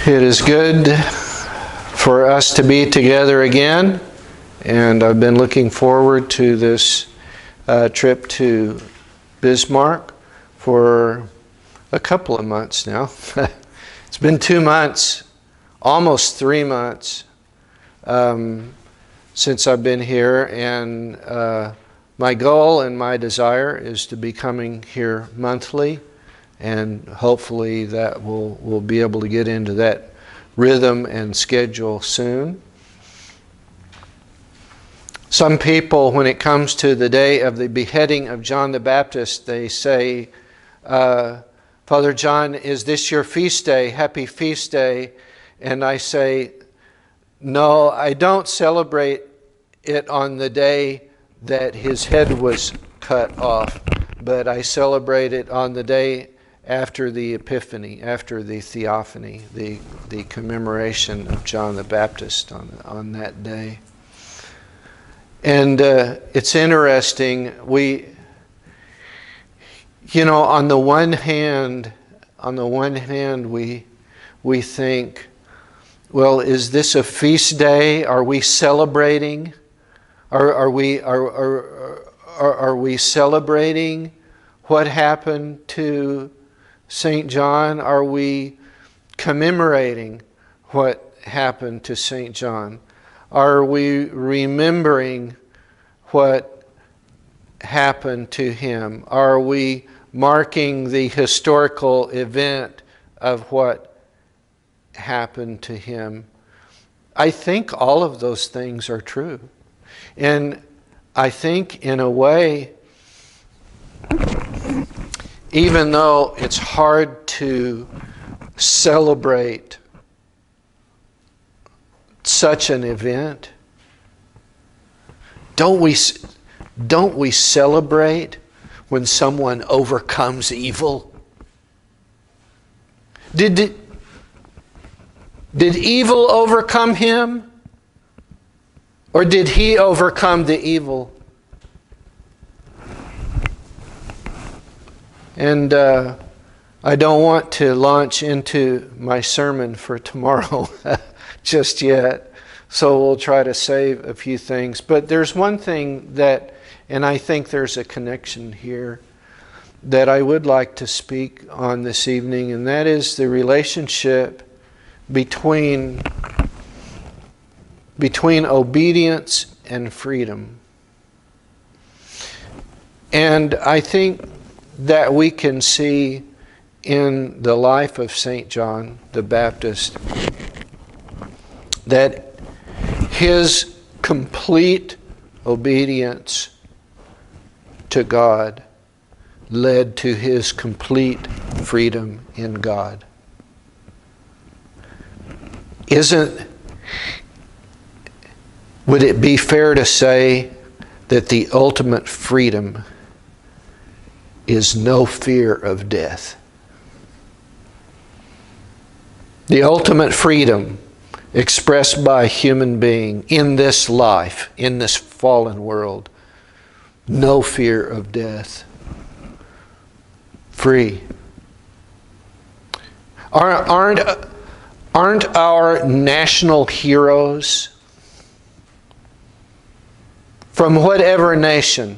It is good for us to be together again, and I've been looking forward to this trip to Bismarck for a couple of months now. It's been 2 months, almost 3 months since I've been here, and my goal and my desire is to be coming here monthly, and hopefully that we'll be able to get into that rhythm and schedule soon. Some people, when it comes to the day of the beheading of John the Baptist, they say, Father John, is this your feast day? Happy feast day. And I say, no, I don't celebrate it on the day that his head was cut off, but I celebrate it on the day after the Epiphany, after the Theophany, the commemoration of John the Baptist on that day. And it's interesting, on the one hand, we think, well, is this a feast day? Are we celebrating? Are we celebrating what happened to St. John? Are we commemorating what happened to St. John? Are we remembering what happened to him? Are we marking the historical event of what happened to him? I think all of those things are true. And I think in a way, even though it's hard to celebrate such an event, don't we celebrate when someone overcomes evil? Did evil overcome him? Or did he overcome the evil? And I don't want to launch into my sermon for tomorrow just yet, so we'll try to save a few things. But there's one thing that, and I think there's a connection here, that I would like to speak on this evening, and that is the relationship between obedience and freedom. And I think that we can see in the life of St. John the Baptist that his complete obedience to God led to his complete freedom in God. Would it be fair to say that the ultimate freedom is no fear of death? The ultimate freedom expressed by a human being in this life, in this fallen world, no fear of death. Free. Aren't our national heroes from whatever nation,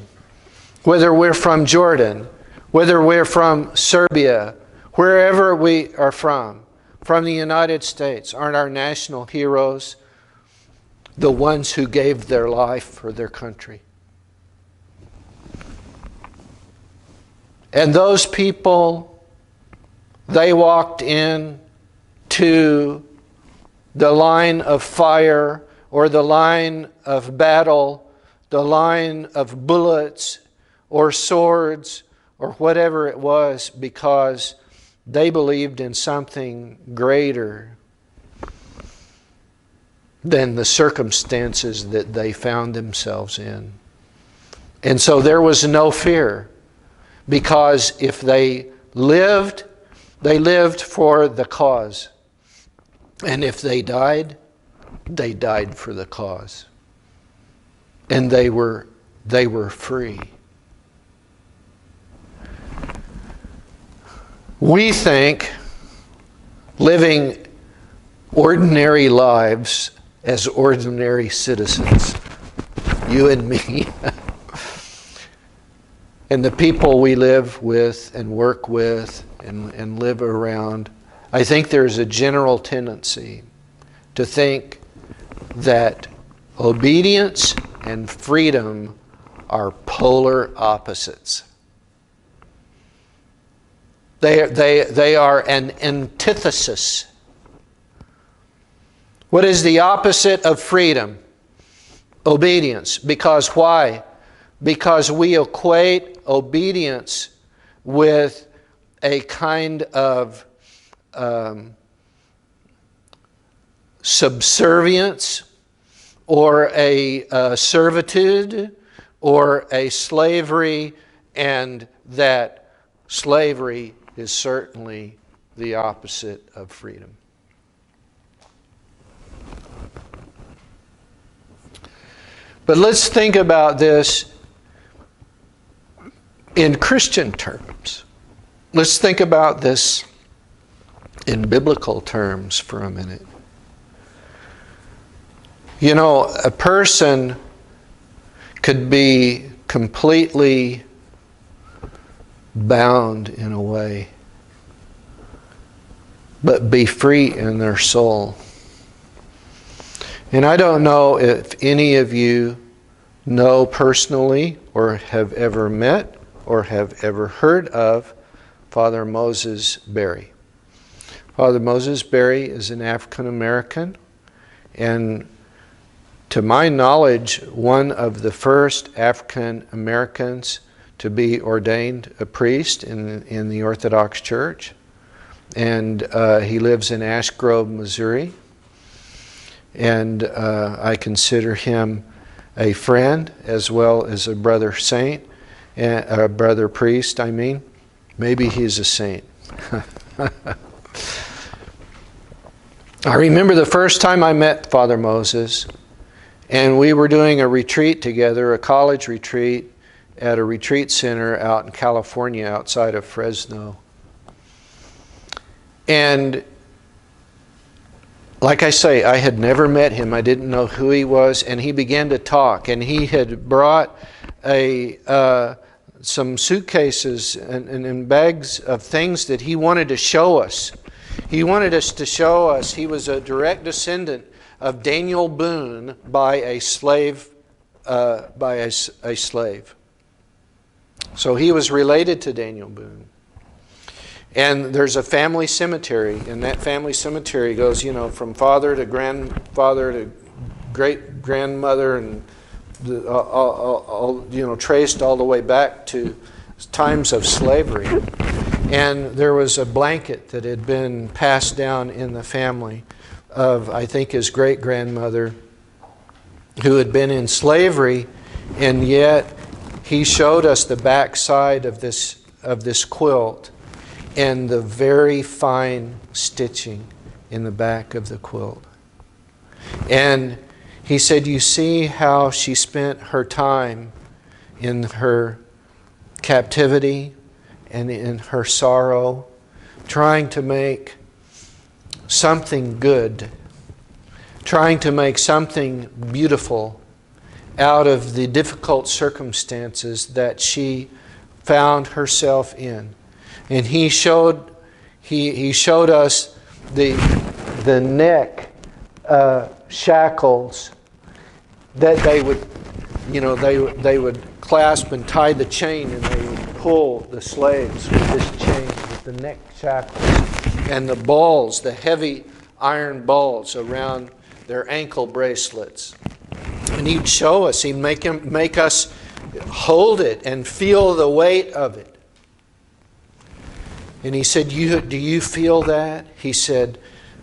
whether we're from Jordan, whether we're from Serbia, wherever we are from the United States, aren't our national heroes the ones who gave their life for their country? And those people, they walked in to the line of fire or the line of battle, the line of bullets or swords or whatever it was, because they believed in something greater than the circumstances that they found themselves in. And so there was no fear, because if they lived for the cause. And if they died for the cause. And they were free. We think living ordinary lives as ordinary citizens. You and me. And the people we live with and work with and live around. I think there's a general tendency to think that obedience and freedom are polar opposites. They are an antithesis. What is the opposite of freedom? Obedience. Because why? Because we equate obedience with a kind of subservience or a servitude or a slavery, and that slavery is certainly the opposite of freedom. But let's think about this in Christian terms. Let's think about this in biblical terms for a minute. You know, a person could be completely bound in a way, but be free in their soul. And I don't know if any of you know personally or have ever met or have ever heard of Father Moses Berry. Father Moses Berry is an African American, and to my knowledge, one of the first African Americans to be ordained a priest in the Orthodox Church. And he lives in Ash Grove, Missouri. And I consider him a friend as well as a brother saint, a brother priest, I mean. Maybe he's a saint. I remember the first time I met Father Moses, and we were doing a retreat together, a college retreat, at a retreat center out in California outside of Fresno. And like I say, I had never met him. I didn't know who he was, and he began to talk. And he had brought some suitcases and bags of things that he wanted to show us. He wanted us to show us he was a direct descendant of Daniel Boone by a slave. So he was related to Daniel Boone. And there's a family cemetery, and that family cemetery goes, from father to grandfather to great grandmother, and traced all the way back to times of slavery. And there was a blanket that had been passed down in the family of, I think, his great grandmother, who had been in slavery, and yet he showed us the back side of this quilt and the very fine stitching in the back of the quilt. And he said, you see how she spent her time in her captivity and in her sorrow, trying to make something good, trying to make something beautiful out of the difficult circumstances that she found herself in. And he showed us the neck shackles that they would clasp and tie the chain, and they would pull the slaves with this chain, with the neck shackles, and the balls, the heavy iron balls around their ankle bracelets. And he'd show us, he'd make us hold it and feel the weight of it. And he said, do you feel that? He said,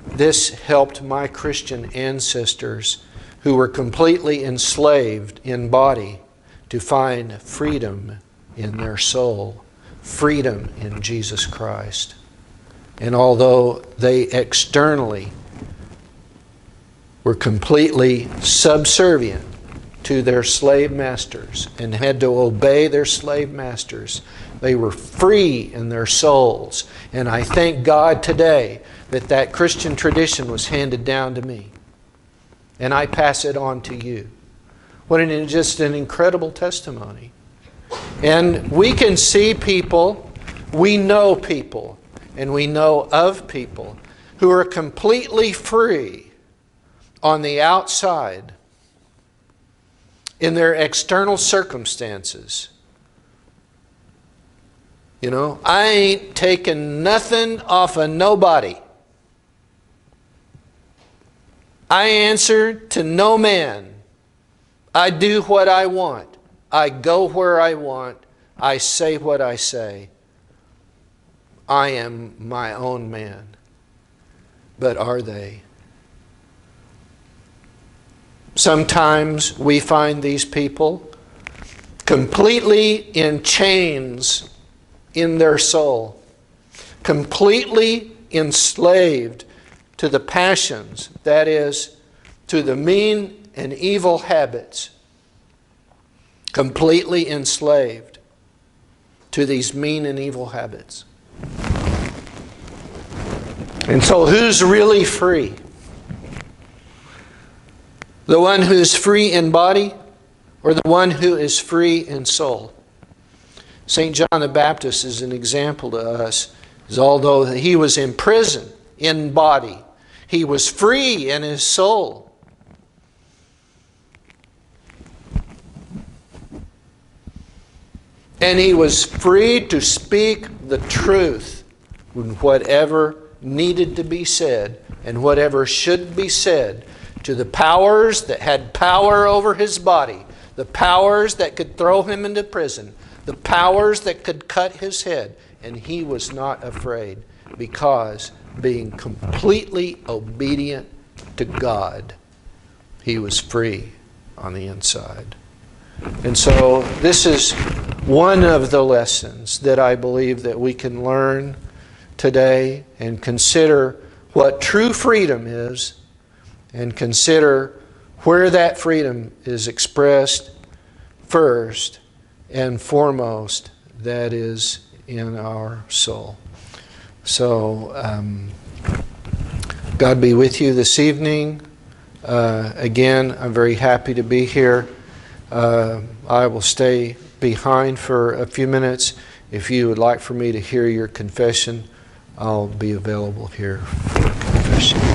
this helped my Christian ancestors who were completely enslaved in body to find freedom in their soul, freedom in Jesus Christ. And although they externally were completely subservient to their slave masters and had to obey their slave masters, They were free in their souls. And I thank God today that that Christian tradition was handed down to me. And I pass it on to you. Just an incredible testimony. And we can see people, we know people, and we know of people who are completely free on the outside in their external circumstances. You know, I ain't taking nothing off of nobody. I answer to no man. I do what I want. I go where I want. I say what I say. I am my own man. But are they? Sometimes we find these people completely in chains in their soul, completely enslaved to the passions, that is, to the mean and evil habits, completely enslaved to these mean and evil habits. And so who's really free? The one who's free in body or the one who is free in soul? St. John the Baptist is an example to us. As although he was in prison in body, he was free in his soul. And he was free to speak the truth in whatever needed to be said and whatever should be said to the powers that had power over his body, the powers that could throw him into prison, the powers that could cut his head. And he was not afraid because, being completely obedient to God, he was free on the inside. And so this is one of the lessons that I believe that we can learn today and consider what true freedom is and consider where that freedom is expressed first and foremost, that is in our soul. So, God be with you this evening. Again, I'm very happy to be here. I will stay behind for a few minutes. If you would like for me to hear your confession, I'll be available here for confession.